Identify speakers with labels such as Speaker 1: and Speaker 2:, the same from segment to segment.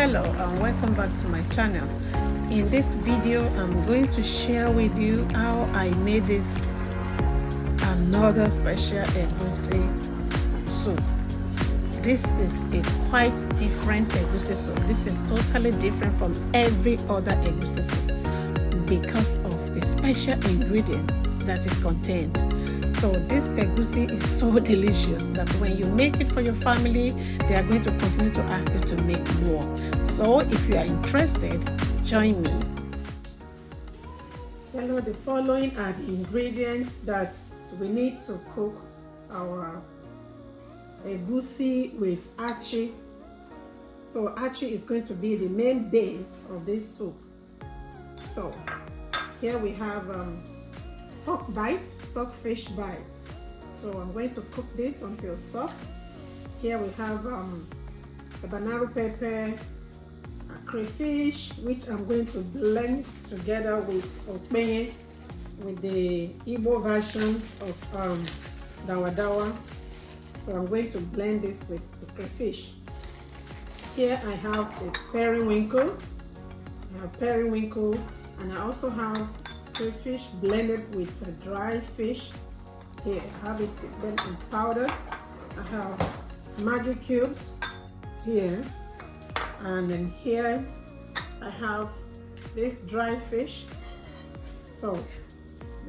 Speaker 1: Hello and welcome back to my channel. In this video I'm going to share with you how I made this another special egusi soup. This is a quite different egusi soup. This is totally different from every other egusi soup because of the special ingredient that it contains. So this egusi is so delicious that when you make it for your family, they are going to continue to ask you to make more. So if you are interested, join me. Hello, the following are the ingredients that we need to cook our egusi with achi. So achi is going to be the main base of this soup. So here we have stockfish bites. So I'm going to cook this until soft. Here we have habanero pepper, crayfish, which I'm going to blend together with Okpenye, with the Igbo version of dawadawa. So I'm going to blend this with the crayfish. Here I have the periwinkle. And I also have crayfish blended with a dry fish. Here I have it then in powder. I have maggi cubes here, and then here I have this dry fish. So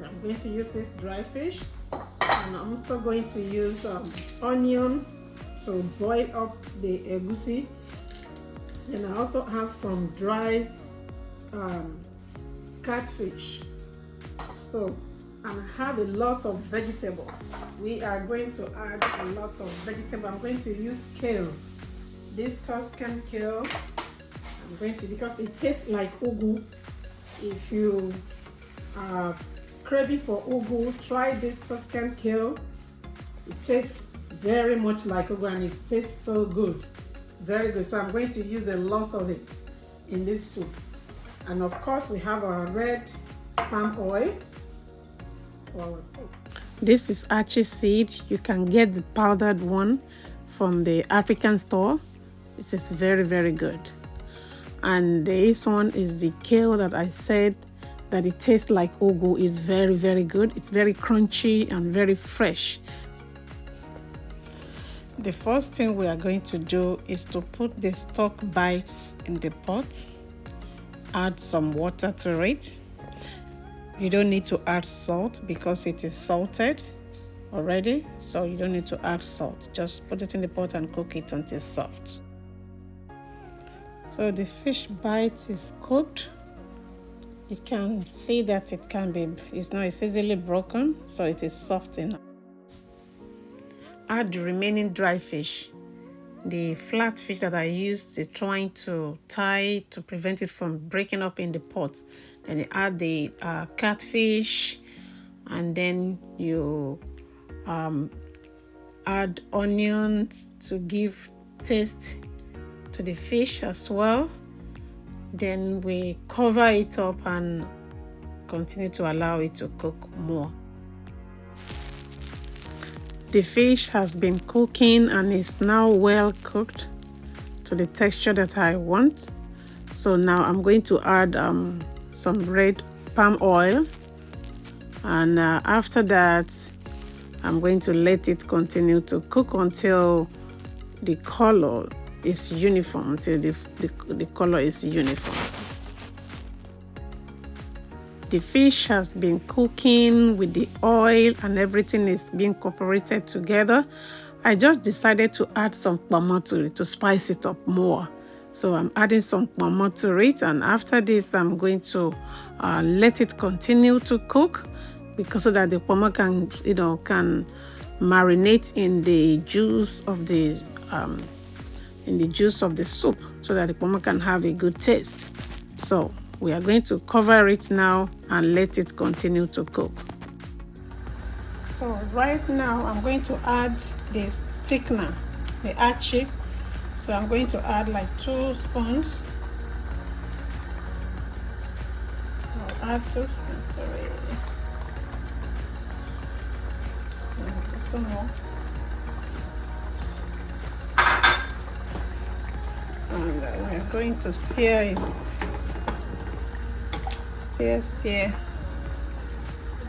Speaker 1: I'm going to use this dry fish, and I'm also going to use onion to boil up the egusi. And I also have some dry catfish. So I have a lot of vegetables. We are going to add a lot of vegetables. I'm going to use kale, this Tuscan kale. I'm going to, because it tastes like ugu. If you are craving for ugu, try this Tuscan kale. It tastes very much like ugu and it tastes so good. It's very good. So I'm going to use a lot of it in this soup. And of course we have our red palm oil. This is Achi seed. You can get the powdered one from the African store. It is very, very good. And this one is the kale that I said that it tastes like ugu. Is very, very good. It's very crunchy and very fresh. The first thing we are going to do is to put the stock bites in the pot. Add some water to it. You don't need to add salt because it is salted already, so you don't need to add salt. Just put it in the pot and cook it until soft. So the fish bite is cooked. You can see that it can be, it's easily broken, so it is soft enough. Add the remaining dry fish. The flat fish that I used, the twine to tie to prevent it from breaking up in the pot. Then you add the catfish, and then you add onions to give taste to the fish as well. Then we cover it up and continue to allow it to cook more. The fish has been cooking and is now well cooked to the texture that I want. So now I'm going to add some red palm oil, and after that I'm going to let it continue to cook until the color is uniform, until the color is uniform. The fish has been cooking with the oil and everything is being incorporated together. I just decided to add some ponmo to it to spice it up more. So I'm adding some ponmo to it, and after this I'm going to let it continue to cook, because so that the ponmo can marinate in the juice of the soup, so that the ponmo can have a good taste. So we are going to cover it now and let it continue to cook. So right now I'm going to add the thickener, the Achi. So I'm going to add like 2 spoons. I'll add 2 spoons already. Some more. and we're going to stir it. Stir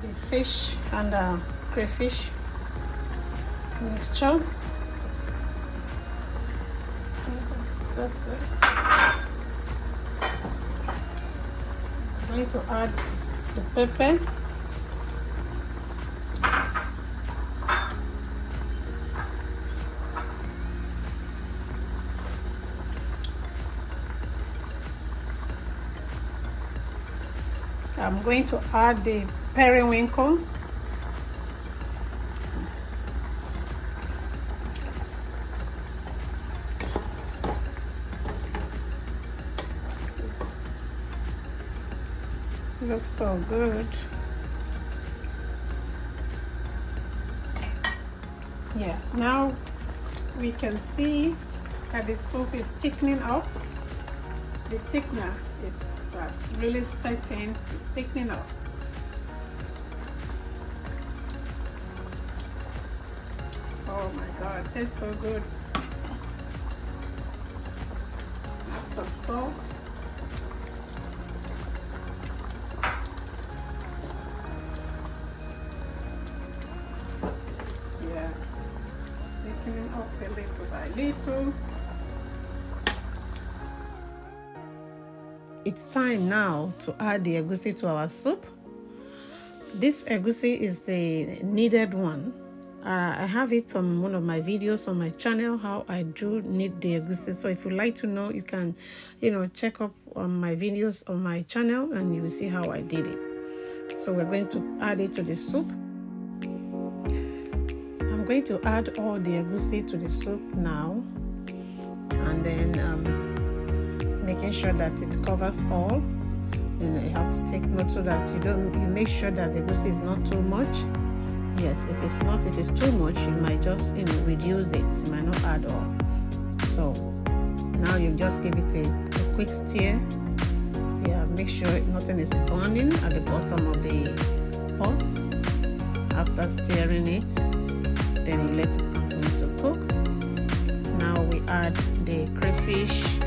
Speaker 1: the fish and crayfish mixture. That's good. I'm going to add the pepper. I'm going to add the periwinkle. This looks so good. Yeah, now we can see that the soup is thickening up. The thickener is really setting, it's thickening up. Oh my god, it tastes so good. Add some salt. Yeah, it's thickening up a little by little. It's time now to add the egusi to our soup. This egusi is the kneaded one. I have it on one of my videos on my channel, how I do knead the egusi. So if you like to know, you can, check up on my videos on my channel and you will see how I did it. So we're going to add it to the soup. I'm going to add all the egusi to the soup now, and then making sure that it covers all. And you have to take note so that you make sure that the egusi is not too much. Yes, if it's too much, you might just reduce it. You might not add all. So now you just give it a quick stir. Yeah, make sure nothing is burning at the bottom of the pot. After stirring it, then you let it continue to cook. Now we add the crayfish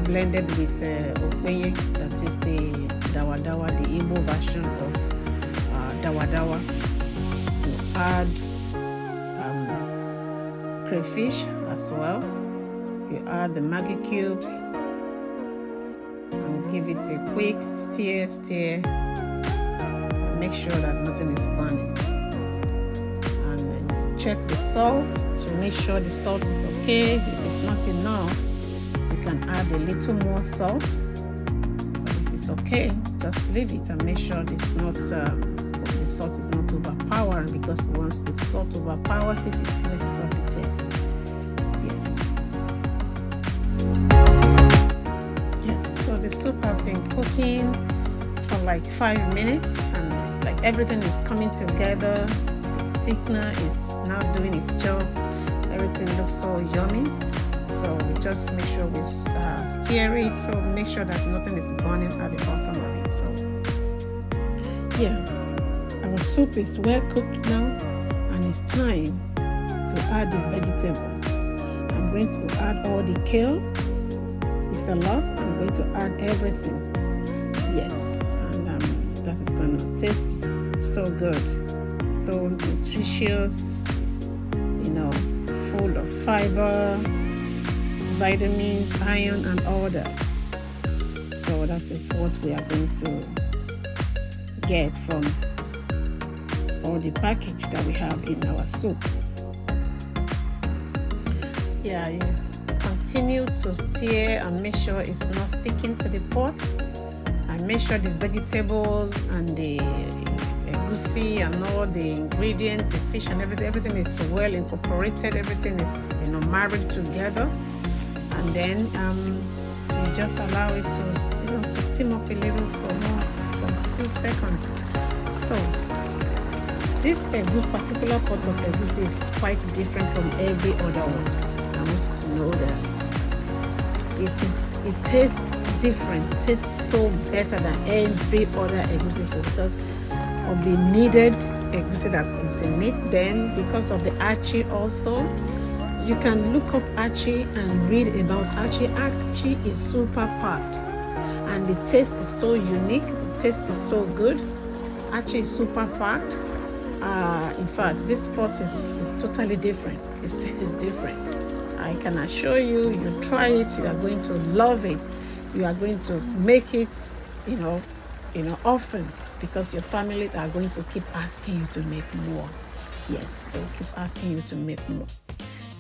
Speaker 1: blended with Okpenye, that is the dawadawa, the Igbo version of dawadawa. You add crayfish as well. You add the maggi cubes and give it a quick stir and make sure that nothing is burning. And then check the salt to make sure the salt is okay. If it's not enough, you can add a little more salt. But if it's okay, just leave it and make sure it's not the salt is not overpowering, because once the salt overpowers it, it messes up the taste. Yes, so the soup has been cooking for like 5 minutes, and it's like everything is coming together. The thickener is now doing its job. Everything looks so yummy. So we just make sure we stir it, so make sure that nothing is burning at the bottom of it. So yeah, our soup is well cooked now, and it's time to add the vegetable. I'm going to add all the kale. It's a lot. I'm going to add everything. Yes, and that is going to taste so good, so nutritious, full of fiber, vitamins, iron, and all that. So that is what we are going to get from all the package that we have in our soup. Yeah, you continue to stir and make sure it's not sticking to the pot, and make sure the vegetables and the egusi and all the ingredients, the fish and everything is well incorporated. Everything is married together. And then you just allow it to steam up a little for a few seconds. So this particular pot of egusi is quite different from every other one. I want you to know that it tastes different. It tastes so better than every other egusi soup because of the kneaded egusi that is in it. Then because of the Achi also, You can look up Achi and read about Achi. Achi is super packed, and the taste is so unique. The taste is so good. Achi is super packed. In fact, this pot is totally different. It's different. I can assure you, you try it, you are going to love it. You are going to make it, often, because your family are going to keep asking you to make more. Yes, they'll keep asking you to make more.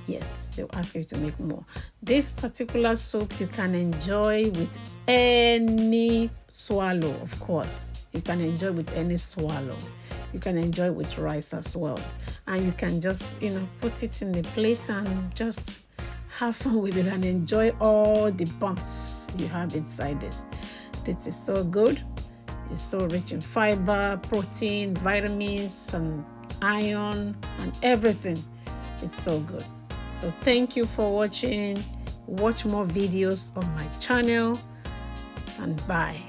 Speaker 1: Yes, they'll ask you to make more. This particular soup you can enjoy with any swallow, of course. You can enjoy with any swallow. You can enjoy with rice as well. And you can just, put it in the plate and just have fun with it and enjoy all the bumps you have inside this. This is so good. It's so rich in fiber, protein, vitamins, and iron, and everything. It's so good. So thank you for watching. Watch more videos on my channel, and bye.